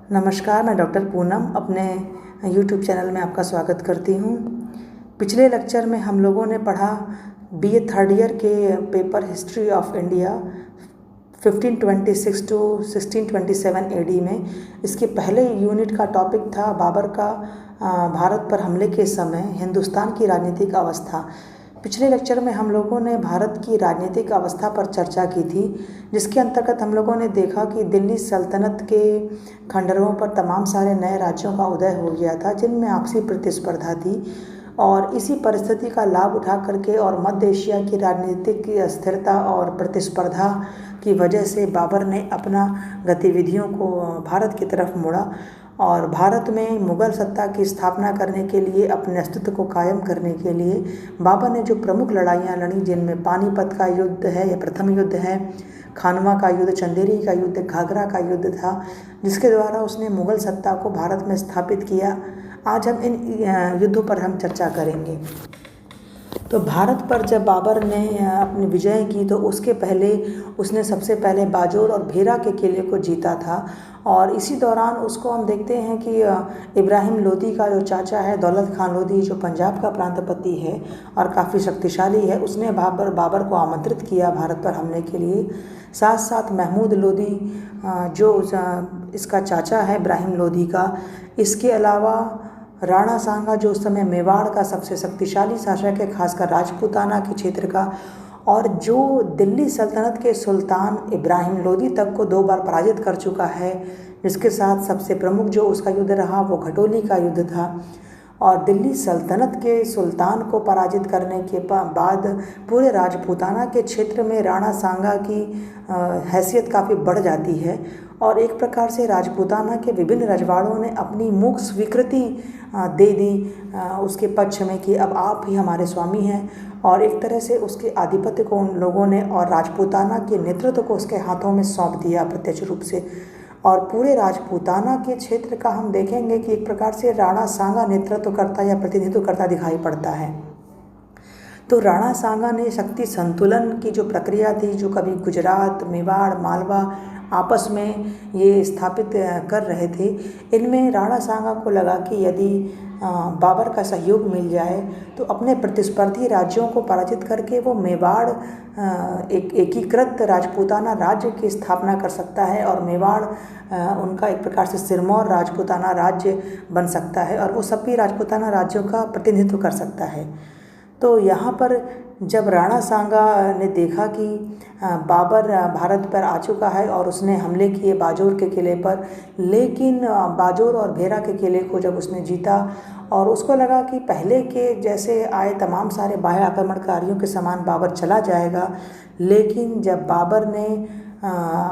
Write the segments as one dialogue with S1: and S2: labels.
S1: नमस्कार, मैं डॉक्टर पूनम अपने यूट्यूब चैनल में आपका स्वागत करती हूँ। पिछले लेक्चर में हम लोगों ने पढ़ा बीए थर्ड ईयर के paper history of India 1526 to 1627 AD में। इसके पहले यूनिट का टॉपिक था बाबर का भारत पर हमले के समय हिंदुस्तान की राजनीतिक अवस्था। पिछले लेक्चर में हम लोगों ने भारत की राजनीतिक अवस्था पर चर्चा की थी, जिसके अंतर्गत हम लोगों ने देखा कि दिल्ली सल्तनत के खंडरों पर तमाम सारे नए राज्यों का उदय हो गया था, जिनमें आपसी प्रतिस्पर्धा थी। और इसी परिस्थिति का लाभ उठा करके और मध्य एशिया की राजनीतिक स्थिरता और प्रतिस्पर्धा की वजह से बाबर ने अपना गतिविधियों को भारत की तरफ मोड़ा और भारत में मुग़ल सत्ता की स्थापना करने के लिए, अपने अस्तित्व को कायम करने के लिए बाबर ने जो प्रमुख लड़ाइयाँ लड़ी, जिनमें पानीपत का युद्ध है या प्रथम युद्ध है, खानवा का युद्ध, चंदेरी का युद्ध, घाघरा का युद्ध था, जिसके द्वारा उसने मुग़ल सत्ता को भारत में स्थापित किया। आज हम इन युद्धों पर हम चर्चा करेंगे। तो भारत पर जब बाबर ने अपनी विजय की तो उसके पहले उसने सबसे पहले बाजोर और भेरा के किले को जीता था। और इसी दौरान उसको हम देखते हैं कि इब्राहिम लोदी का जो चाचा है, दौलत खान लोदी, जो पंजाब का प्रांतपति है और काफ़ी शक्तिशाली है, उसने बाबर को आमंत्रित किया भारत पर हमले के लिए। साथ साथ महमूद लोदी जो इसका चाचा है इब्राहिम लोदी का, इसके अलावा राणा सांगा जो उस समय मेवाड़ का सबसे शक्तिशाली शासक है, खासकर राजपूताना के क्षेत्र का, और जो दिल्ली सल्तनत के सुल्तान इब्राहिम लोदी तक को 2 बार पराजित कर चुका है, जिसके साथ सबसे प्रमुख जो उसका युद्ध रहा वो घटोली का युद्ध था। और दिल्ली सल्तनत के सुल्तान को पराजित करने के बाद पूरे राजपूताना के क्षेत्र में राणा सांगा की हैसियत काफ़ी बढ़ जाती है और एक प्रकार से राजपूताना के विभिन्न रजवाड़ों ने अपनी मूक स्वीकृति दे दी उसके पक्ष में कि अब आप ही हमारे स्वामी हैं, और एक तरह से उसके आधिपत्य को उन लोगों ने और राजपूताना के नेतृत्व को उसके हाथों में सौंप दिया प्रत्यक्ष रूप से। और पूरे राजपूताना के क्षेत्र का हम देखेंगे कि एक प्रकार से राणा सांगा नेतृत्व करता या प्रतिनिधित्व करता दिखाई पड़ता है। तो राणा सांगा ने शक्ति संतुलन की जो प्रक्रिया थी, जो कभी गुजरात, मेवाड़, मालवा आपस में ये स्थापित कर रहे थे, इनमें राणा सांगा को लगा कि यदि बाबर का सहयोग मिल जाए तो अपने प्रतिस्पर्धी राज्यों को पराजित करके वो मेवाड़ एक एकीकृत राजपूताना राज्य की स्थापना कर सकता है और मेवाड़ उनका एक प्रकार से सिरमौर राजपूताना राज्य बन सकता है और वो सभी राजपूताना राज्यों का प्रतिनिधित्व कर सकता है। तो यहाँ पर जब राणा सांगा ने देखा कि बाबर भारत पर आ चुका है और उसने हमले किए बाजोर के किले पर, लेकिन बाजोर और भेरा के किले को जब उसने जीता और उसको लगा कि पहले के जैसे आए तमाम सारे बाह्य आक्रमणकारियों के समान बाबर चला जाएगा, लेकिन जब बाबर ने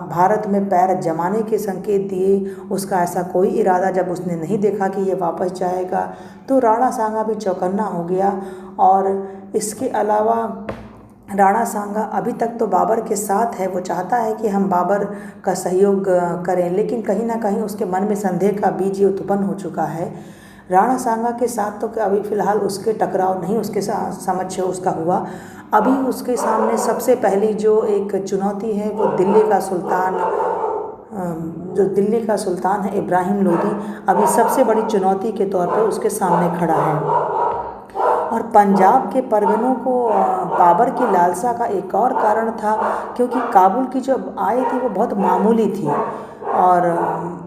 S1: भारत में पैर जमाने के संकेत दिए, उसका ऐसा कोई इरादा जब उसने नहीं देखा कि ये वापस जाएगा, तो राणा सांगा भी चौकन्ना हो गया। और इसके अलावा राणा सांगा अभी तक तो बाबर के साथ है, वो चाहता है कि हम बाबर का सहयोग करें, लेकिन कहीं ना कहीं उसके मन में संदेह का बीज ये उत्पन्न हो चुका है। राणा सांगा के साथ तो अभी फ़िलहाल उसके टकराव नहीं उसके समक्ष उसका हुआ। अभी उसके सामने सबसे पहली जो एक चुनौती है वो दिल्ली का सुल्तान है इब्राहिम लोदी, अभी सबसे बड़ी चुनौती के तौर पर उसके सामने खड़ा है। और पंजाब के परगनों को बाबर की लालसा का एक और कारण था, क्योंकि काबुल की जो आय थी वो बहुत मामूली थी और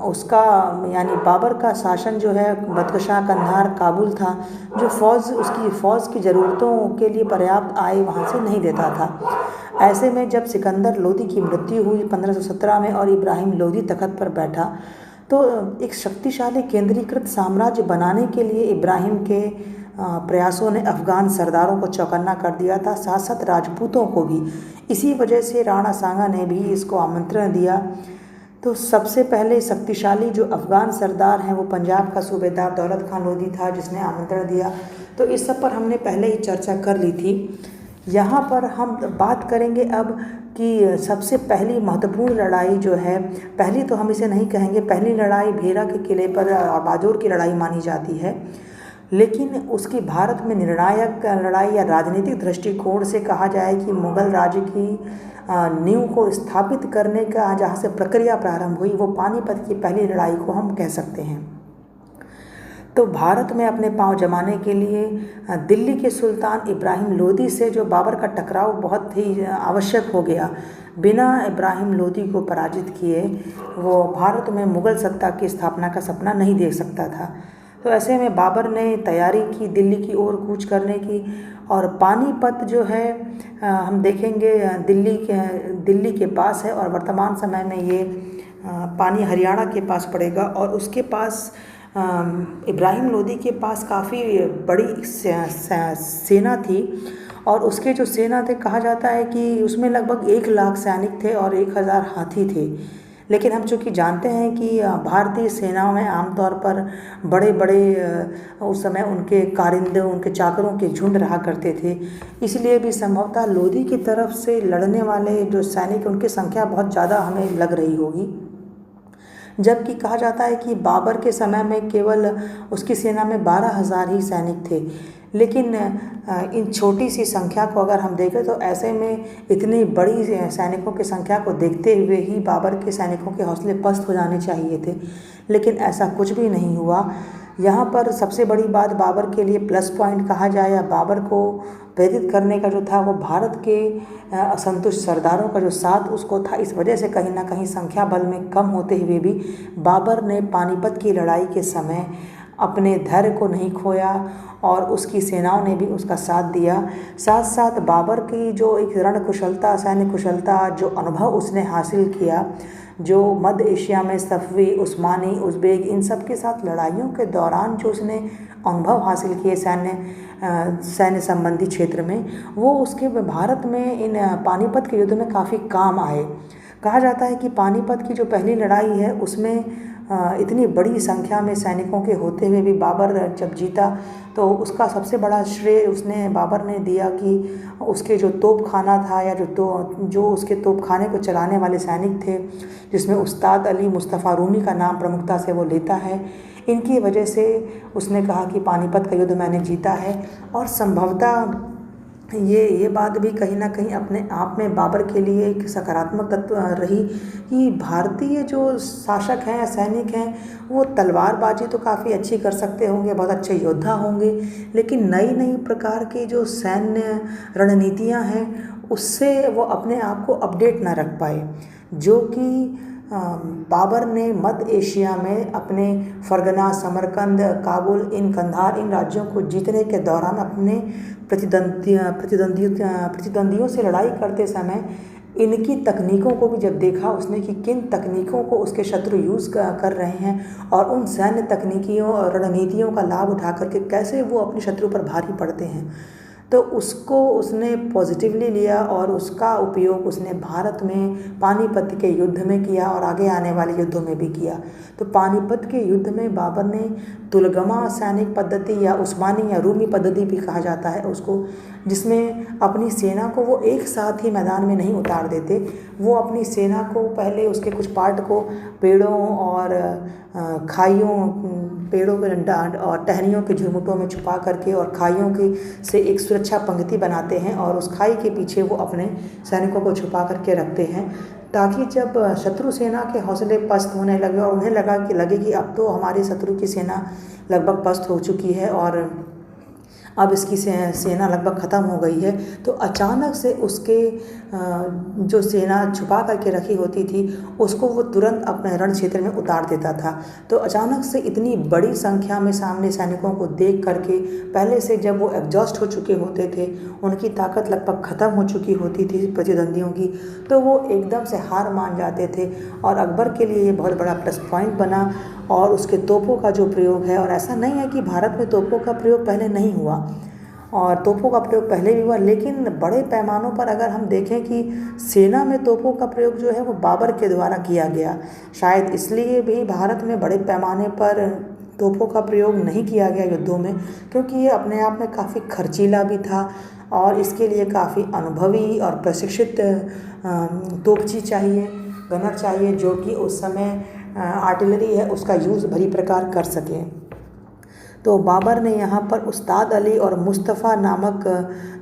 S1: उसका यानी बाबर का शासन जो है बदख्शां, कंधार, काबुल था, जो उसकी फ़ौज की ज़रूरतों के लिए पर्याप्त आय वहाँ से नहीं देता था। ऐसे में जब सिकंदर लोदी की मृत्यु हुई 1517 में और इब्राहिम लोदी तख्त पर बैठा, तो एक शक्तिशाली केंद्रीकृत साम्राज्य बनाने के लिए इब्राहिम के प्रयासों ने अफ़गान सरदारों को चौकन्ना कर दिया था, साथ साथ राजपूतों को भी। इसी वजह से राणा सांगा ने भी इसको आमंत्रण दिया। तो सबसे पहले शक्तिशाली जो अफ़गान सरदार हैं वो पंजाब का सूबेदार दौलत खान लोदी था, जिसने आमंत्रण दिया। तो इस सब पर हमने पहले ही चर्चा कर ली थी। यहाँ पर हम बात करेंगे अब कि सबसे पहली महत्वपूर्ण लड़ाई जो है, पहली तो हम इसे नहीं कहेंगे, पहली लड़ाई भेरा के किले पर बाजोर की लड़ाई मानी जाती है। लेकिन उसकी भारत में निर्णायक लड़ाई या राजनीतिक दृष्टिकोण से कहा जाए कि मुगल राज्य की नींव को स्थापित करने का जहाँ से प्रक्रिया प्रारंभ हुई वो पानीपत की पहली लड़ाई को हम कह सकते हैं। तो भारत में अपने पांव जमाने के लिए दिल्ली के सुल्तान इब्राहिम लोदी से जो बाबर का टकराव बहुत ही आवश्यक हो गया, बिना इब्राहिम लोदी को पराजित किए वो भारत में मुगल सत्ता की स्थापना का सपना नहीं देख सकता था। तो ऐसे में बाबर ने तैयारी की दिल्ली की ओर कूच करने की, और पानीपत जो है हम देखेंगे दिल्ली के पास है और वर्तमान समय में ये पानी हरियाणा के पास पड़ेगा। और उसके पास इब्राहिम लोदी के पास काफ़ी बड़ी सेना थी, और उसके जो सेना थे कहा जाता है कि उसमें लगभग 1 लाख सैनिक थे और 1000 हाथी थे। लेकिन हम चूँकि जानते हैं कि भारतीय सेनाओं में आमतौर पर बड़े बड़े उस समय उनके कारिंदे, उनके चाकरों के झुंड रहा करते थे, इसलिए भी संभवतः लोदी की तरफ से लड़ने वाले जो सैनिक उनकी संख्या बहुत ज़्यादा हमें लग रही होगी। जबकि कहा जाता है कि बाबर के समय में केवल उसकी सेना में 12,000 ही सैनिक थे। लेकिन इन छोटी सी संख्या को अगर हम देखें तो ऐसे में इतनी बड़ी सैनिकों की संख्या को देखते हुए ही बाबर के सैनिकों के हौसले पस्त हो जाने चाहिए थे, लेकिन ऐसा कुछ भी नहीं हुआ। यहाँ पर सबसे बड़ी बात बाबर के लिए प्लस पॉइंट कहा जाए या बाबर को प्रेरित करने का जो था वो भारत के असंतुष्ट सरदारों का जो साथ उसको था। इस वजह से कहीं ना कहीं संख्या बल में कम होते हुए भी बाबर ने पानीपत की लड़ाई के समय अपने धैर्य को नहीं खोया और उसकी सेनाओं ने भी उसका साथ दिया। साथ साथ बाबर की जो एक रण कुशलता, सैन्य कुशलता, जो अनुभव उसने हासिल किया, जो मध्य एशिया में सफ़वी, उस्मानी, उज़्बेक इन सब के साथ लड़ाइयों के दौरान जो उसने अनुभव हासिल किए सैन्य संबंधी क्षेत्र में, वो उसके भारत में इन पानीपत के युद्ध में काफ़ी काम आए। कहा जाता है कि पानीपत की जो पहली लड़ाई है उसमें इतनी बड़ी संख्या में सैनिकों के होते हुए भी बाबर जब जीता तो उसका सबसे बड़ा श्रेय बाबर ने दिया कि उसके जो तोपखाना था या जो उसके तोपखाने को चलाने वाले सैनिक थे, जिसमें उस्ताद अली मुस्तफ़ा रूमी का नाम प्रमुखता से वो लेता है, इनकी वजह से उसने कहा कि पानीपत का युद्ध मैंने जीता है। और संभवतः ये बात भी कहीं ना कहीं अपने आप में बाबर के लिए एक सकारात्मक तत्व रही कि भारतीय जो शासक हैं या सैनिक हैं वो तलवारबाजी तो काफ़ी अच्छी कर सकते होंगे, बहुत अच्छे योद्धा होंगे, लेकिन नई नई प्रकार की जो सैन्य रणनीतियां हैं उससे वो अपने आप को अपडेट ना रख पाए, जो कि बाबर ने मध्य एशिया में अपने फरगना, समरकंद, काबुल, कंधार इन राज्यों को जीतने के दौरान अपने प्रतिद्वंदियों से लड़ाई करते समय इनकी तकनीकों को भी जब देखा उसने कि किन तकनीकों को उसके शत्रु यूज़ कर रहे हैं और उन सैन्य तकनीकियों और रणनीतियों का लाभ उठा करके कैसे वो अपने शत्रु पर भारी पड़ते हैं, तो उसको उसने पॉजिटिवली लिया और उसका उपयोग उसने भारत में पानीपत के युद्ध में किया और आगे आने वाले युद्धों में भी किया। तो पानीपत के युद्ध में बाबर ने तुलगमा सैनिक पद्धति या उस्मानी या रूमी पद्धति भी कहा जाता है उसको, जिसमें अपनी सेना को वो एक साथ ही मैदान में नहीं उतार देते, वो अपनी सेना को पहले उसके कुछ पार्ट को पेड़ों और खाइयों, पेड़ों के डांड और टहनियों के झुरमुटों में छुपा करके और खाइयों की से एक सुरक्षा पंक्ति बनाते हैं और उस खाई के पीछे वो अपने सैनिकों को छुपा करके रखते हैं, ताकि जब शत्रु सेना के हौसले पस्त होने लगे और उन्हें लगे कि अब तो हमारे शत्रु की सेना लगभग पस्त हो चुकी है और अब इसकी सेना लगभग ख़त्म हो गई है, तो अचानक से उसके जो सेना छुपा करके रखी होती थी उसको वो तुरंत अपने रण क्षेत्र में उतार देता था। तो अचानक से इतनी बड़ी संख्या में सामने सैनिकों को देख करके पहले से जब वो एग्जॉस्ट हो चुके होते थे, उनकी ताकत लगभग ख़त्म हो चुकी होती थी प्रतिद्वंदियों की, तो वो एकदम से हार मान जाते थे और अकबर के लिए ये बहुत बड़ा प्लस पॉइंट बना। और उसके तोपों का जो प्रयोग है, और ऐसा नहीं है कि भारत में तोपों का प्रयोग पहले नहीं हुआ, और तोपों का प्रयोग पहले भी हुआ, लेकिन बड़े पैमानों पर अगर हम देखें कि सेना में तोपों का प्रयोग जो है वो बाबर के द्वारा किया गया। शायद इसलिए भी भारत में बड़े पैमाने पर तोपों का प्रयोग नहीं किया गया युद्धों में, क्योंकि ये अपने आप में काफ़ी खर्चीला भी था और इसके लिए काफ़ी अनुभवी और प्रशिक्षित तोपची चाहिए, गनर चाहिए, जो कि उस समय आर्टिलरी है उसका यूज़ भली प्रकार कर सकें। तो बाबर ने यहाँ पर उस्ताद अली और मुस्तफ़ा नामक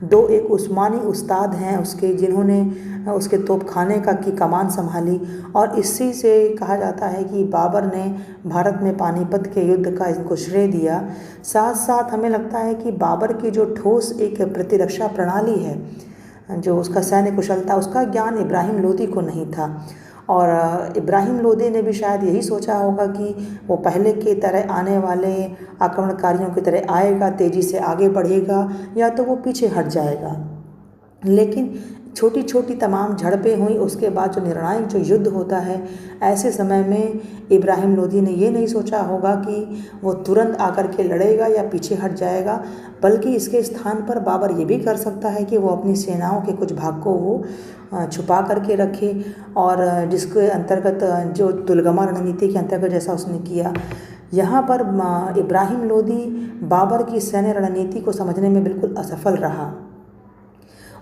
S1: दो एक उस्मानी उस्ताद हैं उसके, जिन्होंने उसके तोपखाने की कमान संभाली। और इसी से कहा जाता है कि बाबर ने भारत में पानीपत के युद्ध का इनको श्रेय दिया। साथ साथ हमें लगता है कि बाबर की जो ठोस एक प्रतिरक्षा प्रणाली है, जो उसका सैन्य कुशलता, उसका ज्ञान इब्राहिम लोदी को नहीं था। और इब्राहिम लोदी ने भी शायद यही सोचा होगा कि वो पहले की तरह आने वाले आक्रमणकारियों की तरह आएगा, तेज़ी से आगे बढ़ेगा, या तो वो पीछे हट जाएगा। लेकिन छोटी छोटी तमाम झड़पें हुई, उसके बाद जो निर्णायक जो युद्ध होता है, ऐसे समय में इब्राहिम लोदी ने ये नहीं सोचा होगा कि वो तुरंत आकर के लड़ेगा या पीछे हट जाएगा, बल्कि इसके स्थान पर बाबर ये भी कर सकता है कि वो अपनी सेनाओं के कुछ भाग को वो छुपा करके रखे, और जिसके अंतर्गत जो तुलगमा रणनीति के अंतर्गत जैसा उसने किया। यहाँ पर इब्राहिम लोदी बाबर की सैन्य रणनीति को समझने में बिल्कुल असफल रहा,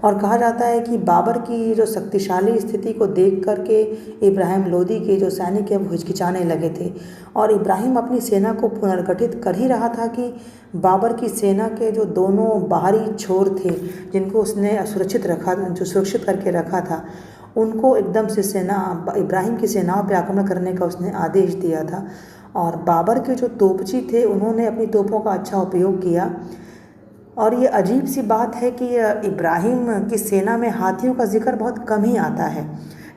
S1: और कहा जाता है कि बाबर की जो शक्तिशाली स्थिति को देख करके इब्राहिम लोदी के जो सैनिक है वो हिचकिचाने लगे थे, और इब्राहिम अपनी सेना को पुनर्गठित कर ही रहा था कि बाबर की सेना के जो दोनों बाहरी छोर थे, जिनको उसने सुरक्षित करके रखा था, उनको एकदम से इब्राहिम की सेनाओं पर आक्रमण करने का उसने आदेश दिया था। और बाबर के जो तोपची थे, उन्होंने अपनी तोपों का अच्छा उपयोग किया। और ये अजीब सी बात है कि इब्राहिम की सेना में हाथियों का जिक्र बहुत कम ही आता है,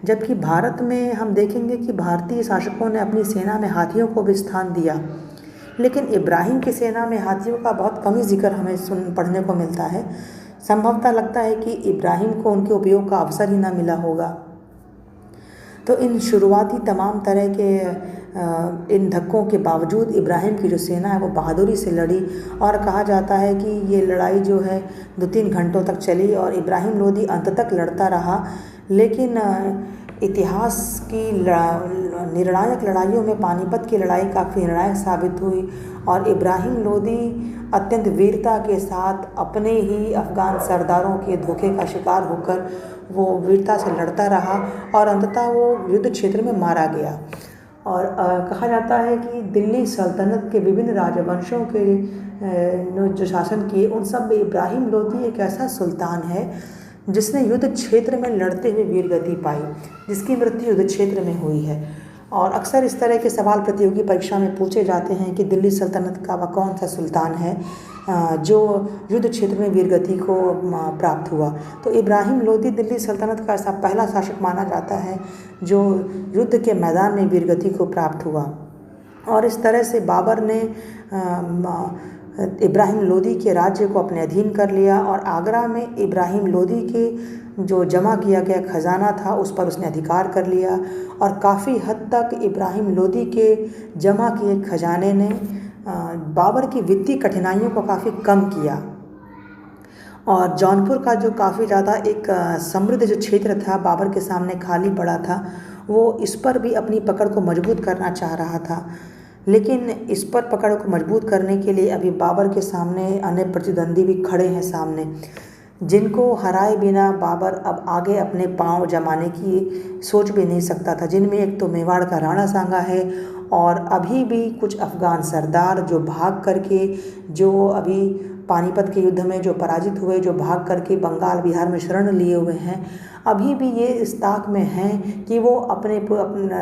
S1: जबकि भारत में हम देखेंगे कि भारतीय शासकों ने अपनी सेना में हाथियों को भी स्थान दिया, लेकिन इब्राहिम की सेना में हाथियों का बहुत कम ही जिक्र हमें पढ़ने को मिलता है। संभवतः लगता है कि इब्राहिम को उनके उपयोग का अवसर ही ना मिला होगा। तो इन शुरुआती तमाम तरह के इन धक्कों के बावजूद इब्राहिम की जो सेना है वो बहादुरी से लड़ी, और कहा जाता है कि ये लड़ाई जो है 2-3 घंटों तक चली, और इब्राहिम लोदी अंत तक लड़ता रहा। लेकिन इतिहास की निर्णायक लड़ाइयों में पानीपत की लड़ाई काफ़ी निर्णायक साबित हुई, और इब्राहिम लोदी अत्यंत वीरता के साथ अपने ही अफ़गान सरदारों के धोखे का शिकार होकर वो वीरता से लड़ता रहा, और अंततः वो युद्ध क्षेत्र में मारा गया। और कहा जाता है कि दिल्ली सल्तनत के विभिन्न राजवंशों के जो शासन किए, उन सब में इब्राहिम लोदी एक ऐसा सुल्तान है जिसने युद्ध क्षेत्र में लड़ते हुए वीरगति पाई, जिसकी मृत्यु युद्ध क्षेत्र में हुई है। और अक्सर इस तरह के सवाल प्रतियोगी परीक्षा में पूछे जाते हैं कि दिल्ली सल्तनत का वह कौन सा सुल्तान है जो युद्ध क्षेत्र में वीरगति को प्राप्त हुआ। तो इब्राहिम लोदी दिल्ली सल्तनत का ऐसा पहला शासक माना जाता है जो युद्ध के मैदान में वीरगति को प्राप्त हुआ। और इस तरह से बाबर ने इब्राहिम लोदी के राज्य को अपने अधीन कर लिया, और आगरा में इब्राहिम लोदी के जो जमा किया गया खजाना था उस पर उसने अधिकार कर लिया, और काफ़ी हद तक इब्राहिम लोदी के जमा किए खजाने ने बाबर की वित्तीय कठिनाइयों को काफ़ी कम किया। और जौनपुर का जो काफ़ी ज़्यादा एक समृद्ध जो क्षेत्र था बाबर के सामने खाली पड़ा था, वो इस पर भी अपनी पकड़ को मजबूत करना चाह रहा था। लेकिन इस पर पकड़ को मजबूत करने के लिए अभी बाबर के सामने अन्य प्रतिद्वंदी भी खड़े हैं सामने, जिनको हराए बिना बाबर अब आगे अपने पांव जमाने की सोच भी नहीं सकता था। जिनमें एक तो मेवाड़ का राणा सांगा है, और अभी भी कुछ अफ़गान सरदार जो भाग करके, जो अभी पानीपत के युद्ध में जो पराजित हुए, जो भाग करके बंगाल बिहार में शरण लिए हुए हैं, अभी भी ये इस ताक में हैं कि वो अपने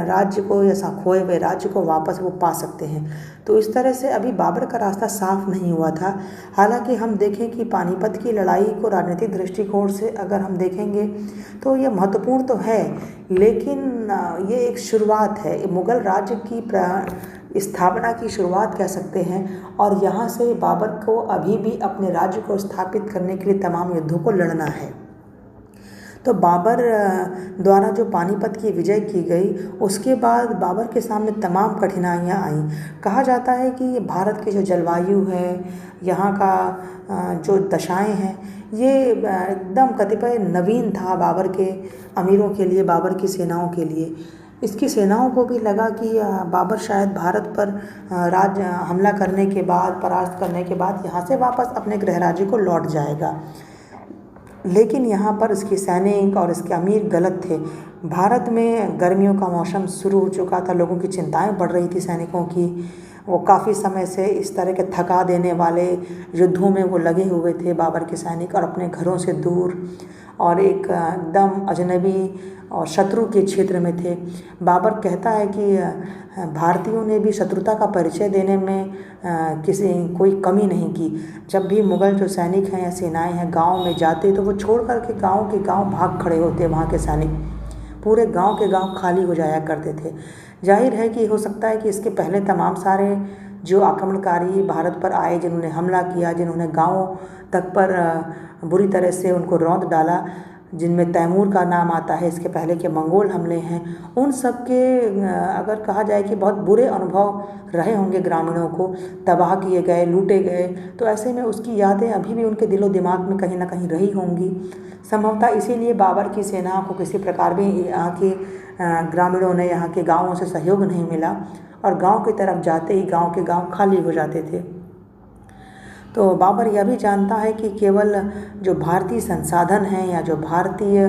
S1: राज्य को या खोए हुए राज्य को वापस वो पा सकते हैं। तो इस तरह से अभी बाबर का रास्ता साफ नहीं हुआ था। हालांकि हम देखें कि पानीपत की लड़ाई को राजनीतिक दृष्टिकोण से अगर हम देखेंगे तो ये महत्वपूर्ण तो है, लेकिन ये एक शुरुआत है, मुग़ल राज्य की स्थापना की शुरुआत कह सकते हैं। और यहाँ से बाबर को अभी भी अपने राज्य को स्थापित करने के लिए तमाम युद्धों को लड़ना है। तो बाबर द्वारा जो पानीपत की विजय की गई, उसके बाद बाबर के सामने तमाम कठिनाइयाँ आईं। कहा जाता है कि भारत की जो जलवायु है, यहाँ का जो दशाएं हैं, ये एकदम कतिपय नवीन था बाबर के अमीरों के लिए, बाबर की सेनाओं के लिए। इसकी सेनाओं को भी लगा कि बाबर शायद भारत पर हमला करने के बाद, परास्त करने के बाद यहाँ से वापस अपने गृह राज्य को लौट जाएगा। लेकिन यहाँ पर इसके सैनिक और इसके अमीर गलत थे। भारत में गर्मियों का मौसम शुरू हो चुका था, लोगों की चिंताएं बढ़ रही थी सैनिकों की, वो काफ़ी समय से इस तरह के थका देने वाले युद्धों में वो लगे हुए थे बाबर के सैनिक, और अपने घरों से दूर और एक एकदम अजनबी और शत्रु के क्षेत्र में थे। बाबर कहता है कि भारतीयों ने भी शत्रुता का परिचय देने में कोई कमी नहीं की। जब भी मुग़ल जो सैनिक हैं या सेनाएं हैं गांव में जाते तो वो छोड़ कर के गांव भाग खड़े होते। वहाँ के सैनिक पूरे गांव के गांव खाली हो जाया करते थे। जाहिर है कि हो सकता है कि इसके पहले तमाम सारे जो आक्रमणकारी भारत पर आए, जिन्होंने हमला किया, जिन्होंने गाँव तक पर बुरी तरह से उनको रौंद डाला, जिनमें तैमूर का नाम आता है, इसके पहले के मंगोल हमले हैं, उन सब के अगर कहा जाए कि बहुत बुरे अनुभव रहे होंगे ग्रामीणों को, तबाह किए गए, लूटे गए, तो ऐसे में उसकी यादें अभी भी उनके दिलो दिमाग में कहीं ना कहीं रही होंगी। संभवतः इसीलिए बाबर की सेना को किसी प्रकार भी यहाँ के ग्रामीणों ने, यहाँ के गाँवों से सहयोग नहीं मिला और गाँव की तरफ जाते ही गाँव के गाँव खाली हो जाते थे। तो बाबर यह भी जानता है कि केवल जो भारतीय संसाधन हैं या जो भारतीय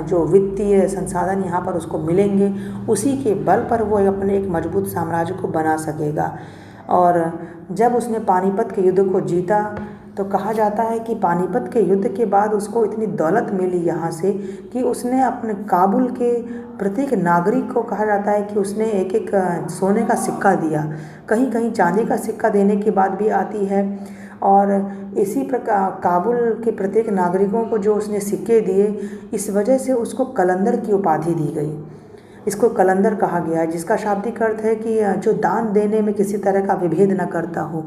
S1: जो वित्तीय संसाधन यहाँ पर उसको मिलेंगे, उसी के बल पर वो अपने एक मजबूत साम्राज्य को बना सकेगा। और जब उसने पानीपत के युद्ध को जीता तो कहा जाता है कि पानीपत के युद्ध के बाद उसको इतनी दौलत मिली यहाँ से कि उसने अपने काबुल के प्रत्येक नागरिक को, कहा जाता है कि उसने एक एक सोने का सिक्का दिया, कहीं कहीं चांदी का सिक्का देने की बात भी आती है। और इसी प्रकार काबुल के प्रत्येक नागरिकों को जो उसने सिक्के दिए, इस वजह से उसको कलंदर की उपाधि दी गई। इसको कलंदर कहा गया है, जिसका शाब्दिक अर्थ है कि जो दान देने में किसी तरह का विभेद न करता हो।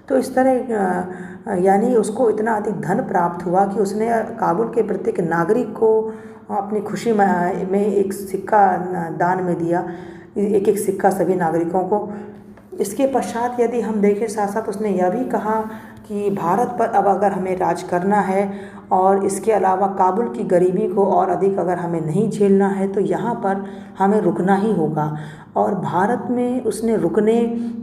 S1: तो इस तरह यानी उसको इतना अधिक धन प्राप्त हुआ कि उसने काबुल के प्रत्येक नागरिक को अपनी खुशी में एक सिक्का दान में दिया, एक एक सिक्का सभी नागरिकों को। इसके पश्चात यदि हम देखें, साथ साथ उसने यह भी कहा कि भारत पर अब अगर हमें राज करना है और इसके अलावा काबुल की गरीबी को और अधिक अगर हमें नहीं झेलना है तो यहाँ पर हमें रुकना ही होगा। और भारत में उसने रुकने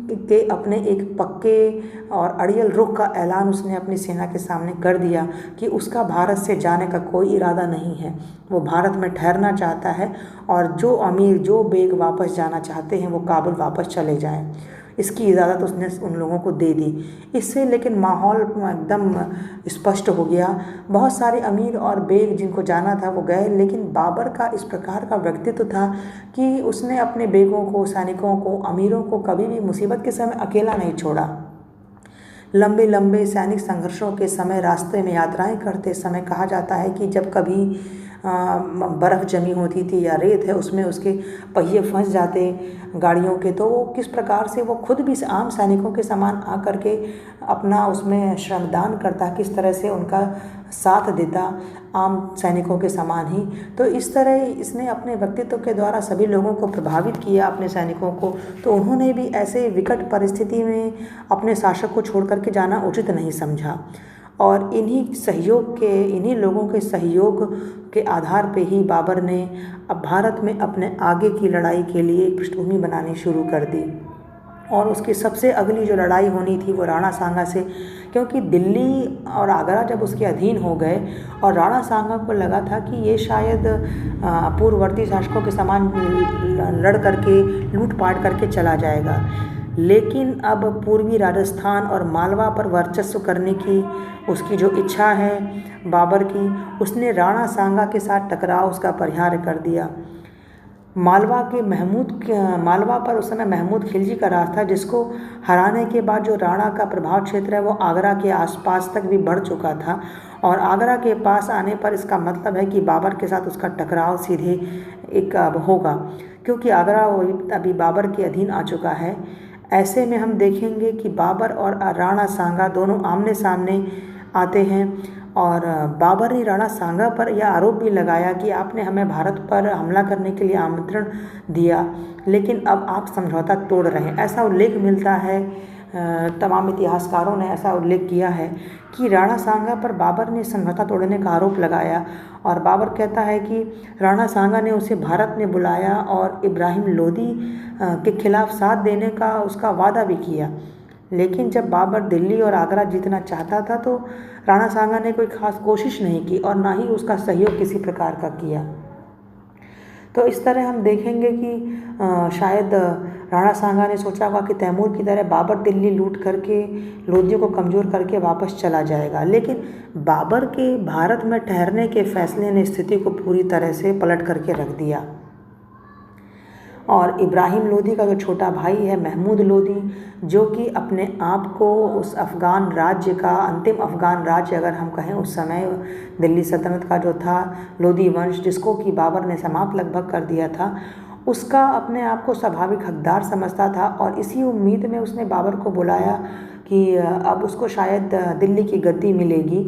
S1: के अपने एक पक्के और अड़ियल रुख का ऐलान उसने अपनी सेना के सामने कर दिया कि उसका भारत से जाने का कोई इरादा नहीं है। वो भारत में ठहरना चाहता है और जो अमीर, जो बेग वापस जाना चाहते हैं वो काबुल वापस चले जाएं। इसकी इजाज़त उसने उन लोगों को दे दी। इससे लेकिन माहौल एकदम स्पष्ट हो गया। बहुत सारे अमीर और बेग जिनको जाना था वो गए, लेकिन बाबर का इस प्रकार का व्यक्तित्व था कि उसने अपने बेगों को, सैनिकों को, अमीरों को कभी भी मुसीबत के समय अकेला नहीं छोड़ा। लंबे लंबे सैनिक संघर्षों के समय रास्ते में यात्राएं करते समय कहा जाता है कि जब कभी बर्फ़ जमी होती थी या रेत है उसमें उसके पहिए फंस जाते गाड़ियों के, तो वो किस प्रकार से वो खुद भी आम सैनिकों के समान आकर के अपना उसमें श्रमदान करता, किस तरह से उनका साथ देता आम सैनिकों के समान ही। तो इस तरह इसने अपने व्यक्तित्व के द्वारा सभी लोगों को प्रभावित किया, अपने सैनिकों को। तो उन्होंने भी ऐसे विकट परिस्थिति में अपने शासक को छोड़ करके जाना उचित नहीं समझा और इन्हीं लोगों के सहयोग के आधार पे ही बाबर ने अब भारत में अपने आगे की लड़ाई के लिए एक पृष्ठभूमि बनानी शुरू कर दी। और उसकी सबसे अगली जो लड़ाई होनी थी वो राणा सांगा से, क्योंकि दिल्ली और आगरा जब उसके अधीन हो गए और राणा सांगा को लगा था कि ये शायद पूर्ववर्ती शासकों के समान लड़ करके लूटपाट करके चला जाएगा, लेकिन अब पूर्वी राजस्थान और मालवा पर वर्चस्व करने की उसकी जो इच्छा है बाबर की, उसने राणा सांगा के साथ टकराव उसका परिहार कर दिया। मालवा पर उस समय महमूद खिलजी का राज था, जिसको हराने के बाद जो राणा का प्रभाव क्षेत्र है वो आगरा के आसपास तक भी बढ़ चुका था। और आगरा के पास आने पर इसका मतलब है कि बाबर के साथ उसका टकराव सीधे एक होगा, क्योंकि आगरा अभी बाबर के अधीन आ चुका है। ऐसे में हम देखेंगे कि बाबर और राणा सांगा दोनों आमने सामने आते हैं और बाबर ने राणा सांगा पर यह आरोप भी लगाया कि आपने हमें भारत पर हमला करने के लिए आमंत्रण दिया, लेकिन अब आप समझौता तोड़ रहे हैं। ऐसा उल्लेख मिलता है, तमाम इतिहासकारों ने ऐसा उल्लेख किया है कि राणा सांगा पर बाबर ने समझौता तोड़ने का आरोप लगाया और बाबर कहता है कि राणा सांगा ने उसे भारत में बुलाया और इब्राहिम लोदी के खिलाफ साथ देने का उसका वादा भी किया। लेकिन जब बाबर दिल्ली और आगरा जीतना चाहता था तो राणा सांगा ने कोई खास कोशिश नहीं की और ना ही उसका सहयोग किसी प्रकार का किया। तो इस तरह हम देखेंगे कि शायद राणा सांगा ने सोचा होगा कि तैमूर की तरह बाबर दिल्ली लूट करके लोदियों को कमज़ोर करके वापस चला जाएगा, लेकिन बाबर के भारत में ठहरने के फैसले ने स्थिति को पूरी तरह से पलट करके रख दिया। और इब्राहिम लोदी का जो छोटा भाई है महमूद लोदी, जो कि अपने आप को उस अफ़गान राज्य का अंतिम अफ़गान राज्य अगर हम कहें उस समय दिल्ली सल्तनत का जो था लोदी वंश, जिसको कि बाबर ने समाप्त लगभग कर दिया था, उसका अपने आप को स्वाभाविक हकदार समझता था। और इसी उम्मीद में उसने बाबर को बुलाया कि अब उसको शायद दिल्ली की गद्दी मिलेगी।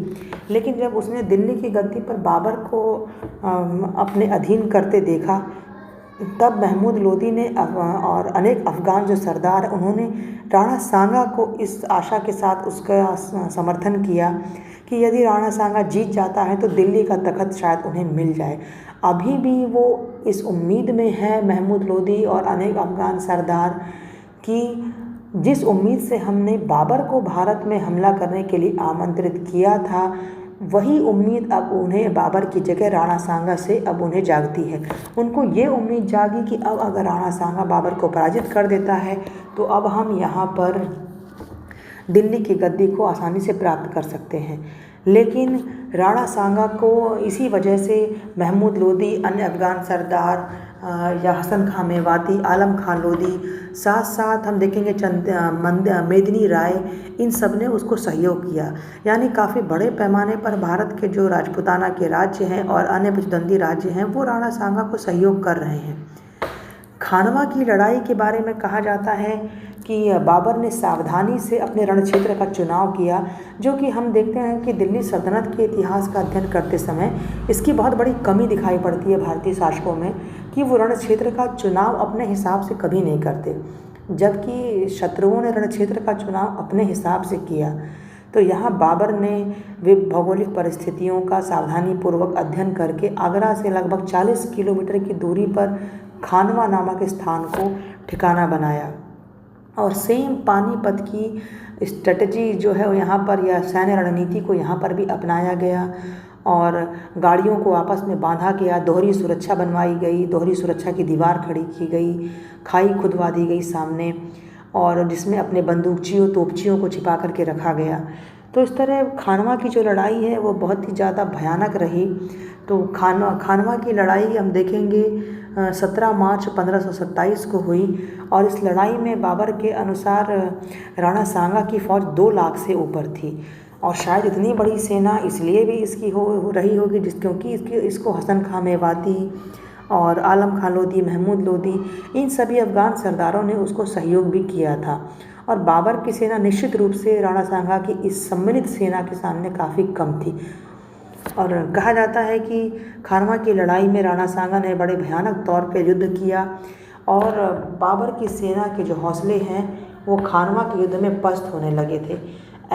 S1: लेकिन जब उसने दिल्ली की गद्दी पर बाबर को अपने अधीन करते देखा, तब महमूद लोदी ने और अनेक अफ़गान जो सरदार उन्होंने राणा सांगा को इस आशा के साथ उसका समर्थन किया कि यदि राणा सांगा जीत जाता है तो दिल्ली का तख़्त शायद उन्हें मिल जाए। अभी भी वो इस उम्मीद में है महमूद लोदी और अनेक अफ़गान सरदार कि जिस उम्मीद से हमने बाबर को भारत में हमला करने के लिए आमंत्रित किया था, वही उम्मीद अब उन्हें बाबर की जगह राणा सांगा से अब उन्हें जागती है। उनको ये उम्मीद जागी कि अब अगर राणा सांगा बाबर को पराजित कर देता है तो अब हम यहाँ पर दिल्ली की गद्दी को आसानी से प्राप्त कर सकते हैं। लेकिन राणा सांगा को इसी वजह से महमूद लोदी, अन्य अफ़गान सरदार या हसन खां मेवाती, आलम खां लोदी, साथ साथ हम देखेंगे मेदिनी राय, इन सब ने उसको सहयोग किया। यानी काफ़ी बड़े पैमाने पर भारत के जो राजपूताना के राज्य हैं और अन्य प्रतिद्वंदी राज्य हैं वो राणा सांगा को सहयोग कर रहे हैं। खानवा की लड़ाई के बारे में कहा जाता है कि बाबर ने सावधानी से अपने रण क्षेत्र का चुनाव किया, जो कि हम देखते हैं कि दिल्ली सल्तनत के इतिहास का अध्ययन करते समय इसकी बहुत बड़ी कमी दिखाई पड़ती है भारतीय शासकों में कि वो रण क्षेत्र का चुनाव अपने हिसाब से कभी नहीं करते, जबकि शत्रुओं ने रण क्षेत्र का चुनाव अपने हिसाब से किया। तो यहाँ बाबर ने वे भौगोलिक परिस्थितियों का सावधानीपूर्वक अध्ययन करके आगरा से लगभग 40 किलोमीटर की दूरी पर खानवा नामक स्थान को ठिकाना बनाया। और सेम पानीपत की स्ट्रेटजी जो है यहाँ पर, या सैन्य रणनीति को यहाँ पर भी अपनाया गया और गाड़ियों को आपस में बांधा गया, दोहरी सुरक्षा बनवाई गई, दोहरी सुरक्षा की दीवार खड़ी की गई, खाई खुदवा दी गई सामने, और जिसमें अपने बंदूकचियों तोपचियों को छिपा करके रखा गया। तो इस तरह खानवा की जो लड़ाई है वो बहुत ही ज़्यादा भयानक रही। तो खानवा की लड़ाई हम देखेंगे 17 मार्च 1527 को हुई, और इस लड़ाई में बाबर के अनुसार राणा सांगा की फ़ौज 2 लाख से ऊपर थी। और शायद इतनी बड़ी सेना इसलिए भी इसकी हो रही होगी क्योंकि इसको हसन खां मेवाती और आलम खां लोदी, महमूद लोदी, इन सभी अफ़गान सरदारों ने उसको सहयोग भी किया था। और बाबर की सेना निश्चित रूप से राणा सांगा की इस सम्मिलित सेना के सामने काफ़ी कम थी। और कहा जाता है कि खानवा की लड़ाई में राणा सांगा ने बड़े भयानक तौर पे युद्ध किया, और बाबर की सेना के जो हौसले हैं वो खानवा के युद्ध में पस्त होने लगे थे।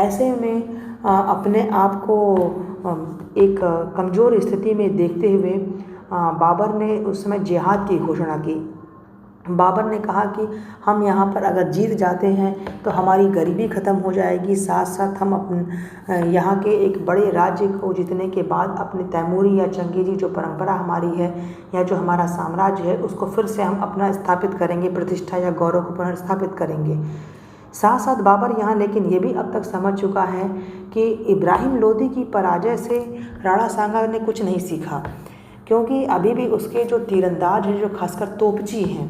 S1: ऐसे में अपने आप को एक कमज़ोर स्थिति में देखते हुए बाबर ने उस समय जिहाद की घोषणा की। बाबर ने कहा कि हम यहाँ पर अगर जीत जाते हैं तो हमारी गरीबी ख़त्म हो जाएगी, साथ साथ हम यहाँ के एक बड़े राज्य को जीतने के बाद अपनी तैमूरी या चंगेज़ी जो परंपरा हमारी है या जो हमारा साम्राज्य है उसको फिर से हम अपना स्थापित करेंगे, प्रतिष्ठा या गौरव को पुनर्स्थापित करेंगे। साथ साथ बाबर यहाँ लेकिन ये भी अब तक समझ चुका है कि इब्राहिम लोदी की पराजय से राणा सांगा ने कुछ नहीं सीखा, क्योंकि अभी भी उसके जो तीरंदाज हैं, जो खासकर तोपची हैं,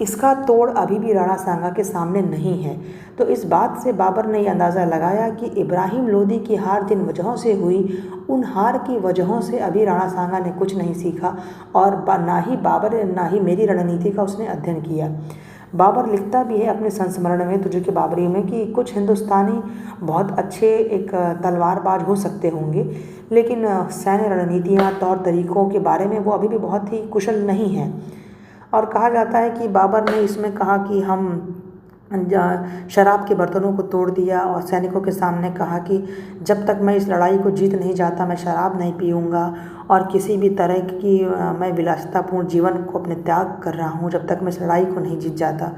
S1: इसका तोड़ अभी भी राणा सांगा के सामने नहीं है। तो इस बात से बाबर ने यह अंदाज़ा लगाया कि इब्राहिम लोदी की हार जिन वजहों से हुई, उन हार की वजहों से अभी राणा सांगा ने कुछ नहीं सीखा, और ना ही मेरी रणनीति का उसने अध्ययन किया। बाबर लिखता भी है अपने संस्मरण में तुजुक बाबरी में कि कुछ हिंदुस्तानी बहुत अच्छे एक तलवारबाज हो सकते होंगे, लेकिन सैन्य रणनीतियाँ, तौर तरीक़ों के बारे में वो अभी भी बहुत ही कुशल नहीं हैं। और कहा जाता है कि बाबर ने इसमें कहा कि हम शराब के बर्तनों को तोड़ दिया और सैनिकों के सामने कहा कि जब तक मैं इस लड़ाई को जीत नहीं जाता मैं शराब नहीं पीऊँगा, और किसी भी तरह की मैं विलासितापूर्ण जीवन को अपने त्याग कर रहा हूँ जब तक मैं इस लड़ाई को नहीं जीत जाता।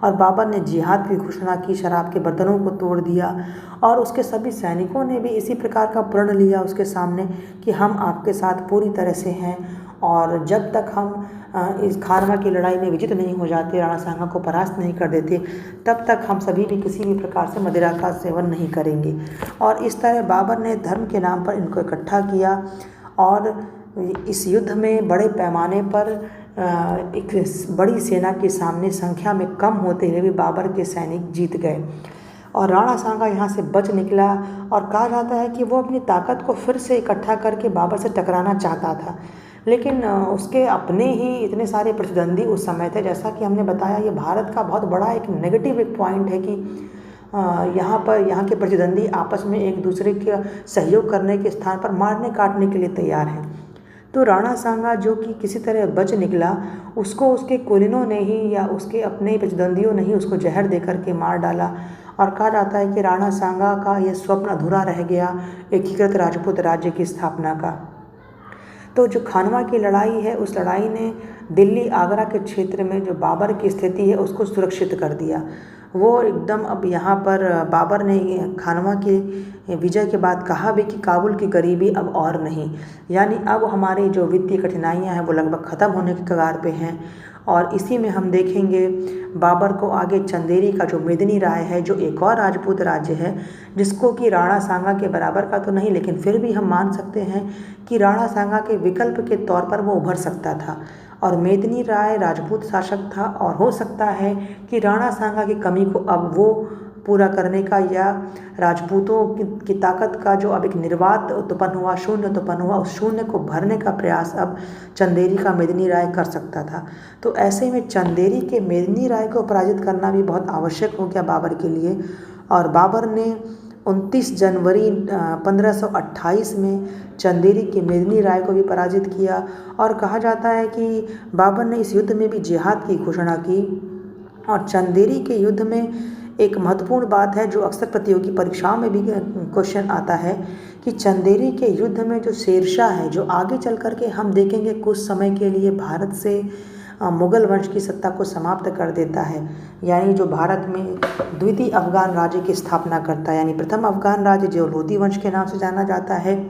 S1: और बाबर ने जिहाद की घोषणा की, शराब के बर्तनों को तोड़ दिया, और उसके सभी सैनिकों ने भी इसी प्रकार का प्रण लिया उसके सामने कि हम आपके साथ पूरी तरह से हैं और जब तक हम इस खानवा की लड़ाई में विजित नहीं हो जाते, राणा सांगा को परास्त नहीं कर देते, तब तक हम सभी भी किसी भी प्रकार से मदिरा का सेवन नहीं करेंगे। और इस तरह बाबर ने धर्म के नाम पर इनको इकट्ठा किया और इस युद्ध में बड़े पैमाने पर एक बड़ी सेना के सामने संख्या में कम होते हुए भी बाबर के सैनिक जीत गए और राणा सांगा यहाँ से बच निकला। और कहा जाता है कि वो अपनी ताकत को फिर से इकट्ठा करके बाबर से टकराना चाहता था, लेकिन उसके अपने ही इतने सारे प्रतिद्वंदी उस समय थे। जैसा कि हमने बताया, ये भारत का बहुत बड़ा एक नेगेटिव एक पॉइंट है कि यहाँ के प्रतिद्वंदी आपस में एक दूसरे का सहयोग करने के स्थान पर मारने काटने के लिए तैयार हैं। तो राणा सांगा जो कि किसी तरह बच निकला, उसको उसके कुलीनों ने ही या उसके अपने प्रतिद्वंदियों ने ही उसको जहर दे करके मार डाला। और कहा जाता है कि राणा सांगा का यह स्वप्न अधूरा रह गया एकीकृत राजपूत राज्य की स्थापना का। तो जो खानवा की लड़ाई है, उस लड़ाई ने दिल्ली आगरा के क्षेत्र में जो बाबर की स्थिति है उसको सुरक्षित कर दिया। वो एकदम अब यहाँ पर बाबर ने खानवा के विजय के बाद कहा भी कि काबुल की गरीबी अब और नहीं, यानी अब हमारी जो वित्तीय कठिनाइयाँ हैं वो लगभग ख़त्म होने के कगार पे हैं। और इसी में हम देखेंगे बाबर को आगे चंदेरी का जो मेदिनी राय है, जो एक और राजपूत राज्य है जिसको कि राणा सांगा के बराबर का तो नहीं, लेकिन फिर भी हम मान सकते हैं कि राणा सांगा के विकल्प के तौर पर वो उभर सकता था। और मेदिनी राय राजपूत शासक था और हो सकता है कि राणा सांगा की कमी को अब वो पूरा करने का या राजपूतों की ताकत का जो अब एक निर्वात उत्पन्न हुआ, शून्य उत्पन्न हुआ, उस शून्य को भरने का प्रयास अब चंदेरी का मेदिनी राय कर सकता था। तो ऐसे में चंदेरी के मेदिनी राय को पराजित करना भी बहुत आवश्यक हो गया बाबर के लिए। और बाबर ने 29 जनवरी 1528 में चंदेरी के मेदिनी राय को भी पराजित किया। और कहा जाता है कि बाबर ने इस युद्ध में भी जिहाद की घोषणा की। और चंदेरी के युद्ध में एक महत्वपूर्ण बात है जो अक्सर प्रतियोगी परीक्षाओं में भी क्वेश्चन आता है कि चंदेरी के युद्ध में जो शेरशाह है, जो आगे चल कर के हम देखेंगे कुछ समय के लिए भारत से मुगल वंश की सत्ता को समाप्त कर देता है, यानी जो भारत में द्वितीय अफगान राज्य की स्थापना करता है। यानी प्रथम अफगान राज्य जो लोधी वंश के नाम से जाना जाता है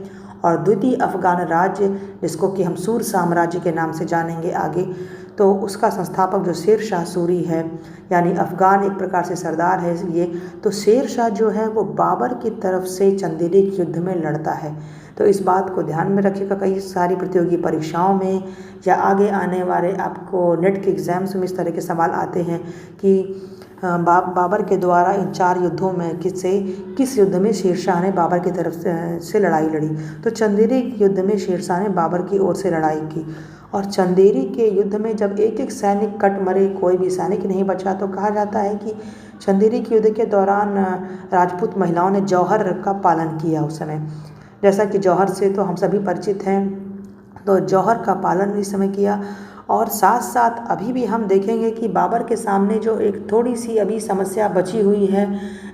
S1: और द्वितीय अफगान राज्य जिसको कि हम सूर साम्राज्य के नाम से जानेंगे आगे, तो उसका संस्थापक जो शेर शाह सूरी है, यानी अफ़गान एक प्रकार से सरदार है ये। तो शेर शाह जो है वो बाबर की तरफ से चंदेरी के युद्ध में लड़ता है। तो इस बात को ध्यान में रखिएगा, कई सारी प्रतियोगी परीक्षाओं में या आगे आने वाले आपको नेट के एग्ज़ाम्स में इस तरह के सवाल आते हैं कि बाबर के द्वारा इन 4 युद्धों में किस युद्ध में शेरशाह ने बाबर की तरफ से लड़ाई लड़ी। तो चंदेरी युद्ध में शेरशाह ने बाबर की ओर से लड़ाई की। और चंदेरी के युद्ध में जब एक एक सैनिक कट मरे, कोई भी सैनिक नहीं बचा, तो कहा जाता है कि चंदेरी के युद्ध के दौरान राजपूत महिलाओं ने जौहर का पालन किया उस समय। जैसा कि जौहर से तो हम सभी परिचित हैं, तो जौहर का पालन इस समय किया। और साथ साथ अभी भी हम देखेंगे कि बाबर के सामने जो एक थोड़ी सी अभी समस्या बची हुई है,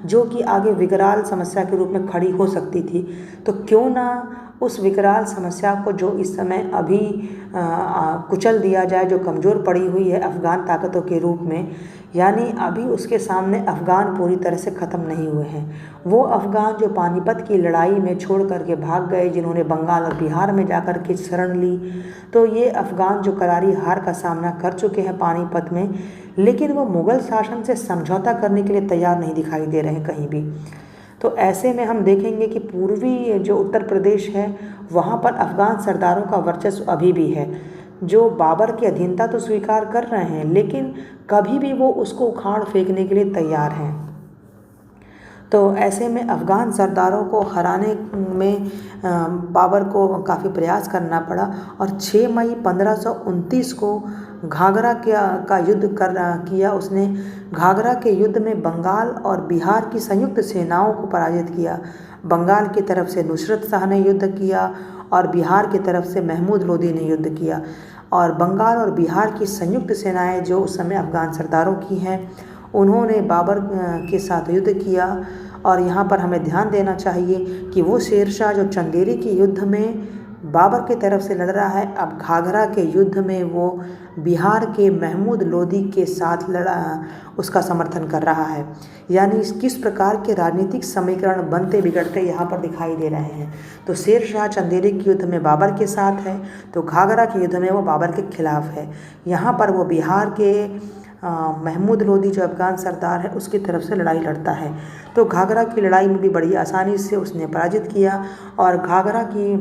S1: जो कि आगे विकराल समस्या के रूप में खड़ी हो सकती थी, तो क्यों ना उस विकराल समस्या को जो इस समय अभी कुचल दिया जाए, जो कमज़ोर पड़ी हुई है अफ़गान ताकतों के रूप में। यानी अभी उसके सामने अफ़गान पूरी तरह से ख़त्म नहीं हुए हैं। वो अफ़गान जो पानीपत की लड़ाई में छोड़ करके भाग गए, जिन्होंने बंगाल और बिहार में जाकर के शरण ली, तो ये अफ़गान जो करारी हार का सामना कर चुके हैं पानीपत में, लेकिन वो मुग़ल शासन से समझौता करने के लिए तैयार नहीं दिखाई दे रहे हैं कहीं भी। तो ऐसे में हम देखेंगे कि पूर्वी जो उत्तर प्रदेश है वहाँ पर अफ़गान सरदारों का वर्चस्व अभी भी है, जो बाबर की अधीनता तो स्वीकार कर रहे हैं, लेकिन कभी भी वो उसको उखाड़ फेंकने के लिए तैयार हैं। तो ऐसे में अफ़गान सरदारों को हराने में बाबर को काफ़ी प्रयास करना पड़ा। और 6 मई 1529 को घाघरा का युद्ध किया उसने। घाघरा के युद्ध में बंगाल और बिहार की संयुक्त सेनाओं को पराजित किया। बंगाल की तरफ से नुसरत शाह ने युद्ध किया और बिहार की तरफ से महमूद लोदी ने युद्ध किया। और बंगाल और बिहार की संयुक्त सेनाएं जो उस समय अफ़गान सरदारों की हैं, उन्होंने बाबर के साथ युद्ध किया। और यहाँ पर हमें ध्यान देना चाहिए कि वो शेरशाह जो चंदेरी के युद्ध में बाबर की तरफ से लड़ रहा है। अब घाघरा के युद्ध में वो बिहार के महमूद लोदी के साथ उसका समर्थन कर रहा है। यानी किस प्रकार के राजनीतिक समीकरण बनते बिगड़ते यहाँ पर दिखाई दे रहे हैं। तो शेर शाह चंदेरी के युद्ध में बाबर के साथ है, तो घाघरा के युद्ध में वो बाबर के खिलाफ है। यहाँ पर वो बिहार के महमूद लोदी जो अफगान सरदार है उसकी तरफ से लड़ाई लड़ता है। तो घाघरा की लड़ाई में भी बड़ी आसानी से उसने पराजित किया और घाघरा की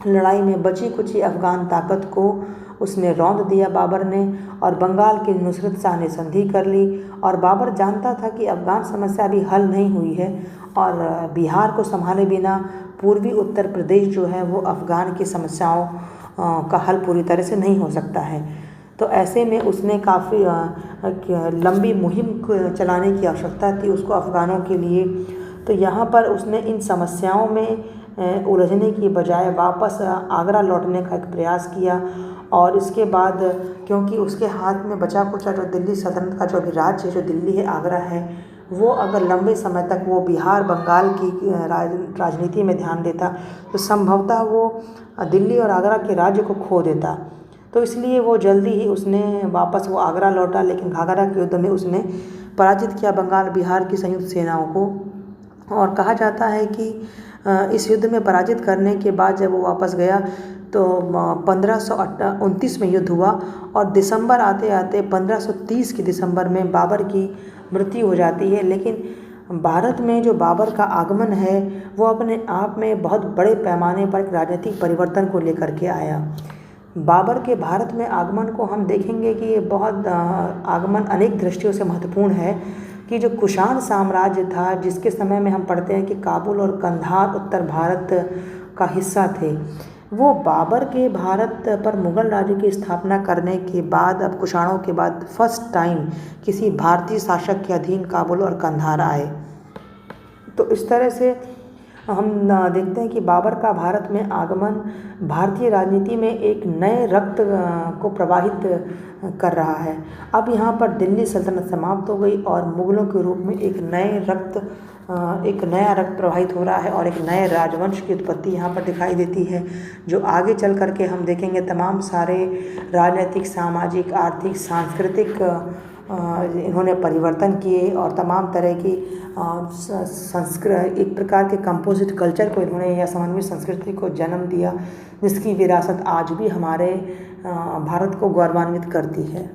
S1: लड़ाई में बची कुची अफगान ताकत को उसने रौंद दिया बाबर ने, और बंगाल की नुसरत शाह ने संधि कर ली। और बाबर जानता था कि अफगान समस्या अभी हल नहीं हुई है और बिहार को संभाले बिना पूर्वी उत्तर प्रदेश जो है वो अफगान की समस्याओं का हल पूरी तरह से नहीं हो सकता है। तो ऐसे में उसने काफ़ी लंबी मुहिम चलाने की आवश्यकता थी उसको अफ़गानों के लिए। तो यहाँ पर उसने इन समस्याओं में उलझने की बजाय वापस आगरा लौटने का एक प्रयास किया। और इसके बाद क्योंकि उसके हाथ में बचा कुचा जो दिल्ली सल्तनत का जो अभी राज्य है, जो दिल्ली है, आगरा है, वो अगर लंबे समय तक वो बिहार बंगाल की राजनीति में ध्यान देता तो संभवतः वो दिल्ली और आगरा के राज्य को खो देता। तो इसलिए वो जल्दी ही उसने वापस वो आगरा लौटा, लेकिन घाघरा के युद्ध में उसने पराजित किया बंगाल बिहार की संयुक्त सेनाओं को। और कहा जाता है कि इस युद्ध में पराजित करने के बाद जब वो वापस गया तो 1529 में युद्ध हुआ और दिसंबर आते आते 1530 के दिसंबर में बाबर की मृत्यु हो जाती है। लेकिन भारत में जो बाबर का आगमन है वो अपने आप में बहुत बड़े पैमाने पर एक राजनीतिक परिवर्तन को लेकर के आया। बाबर के भारत में आगमन को हम देखेंगे कि ये बहुत आगमन अनेक दृष्टियों से महत्वपूर्ण है कि जो कुषाण साम्राज्य था, जिसके समय में हम पढ़ते हैं कि काबुल और कंधार उत्तर भारत का हिस्सा थे, वो बाबर के भारत पर मुग़ल राज्य की स्थापना करने के बाद, अब कुषाणों के बाद फर्स्ट टाइम किसी भारतीय शासक के अधीन काबुल और कंधार आए। तो इस तरह से हम देखते हैं कि बाबर का भारत में आगमन भारतीय राजनीति में एक नए रक्त को प्रवाहित कर रहा है। अब यहाँ पर दिल्ली सल्तनत समाप्त हो गई और मुग़लों के रूप में एक नया रक्त प्रवाहित हो रहा है और एक नए राजवंश की उत्पत्ति यहाँ पर दिखाई देती है, जो आगे चल कर के हम देखेंगे तमाम सारे राजनीतिक, सामाजिक, आर्थिक, सांस्कृतिक इन्होंने परिवर्तन किए और तमाम तरह की एक प्रकार के कंपोजिट कल्चर को इन्होंने या समन्वित संस्कृति को जन्म दिया, जिसकी विरासत आज भी हमारे भारत को गौरवान्वित करती है।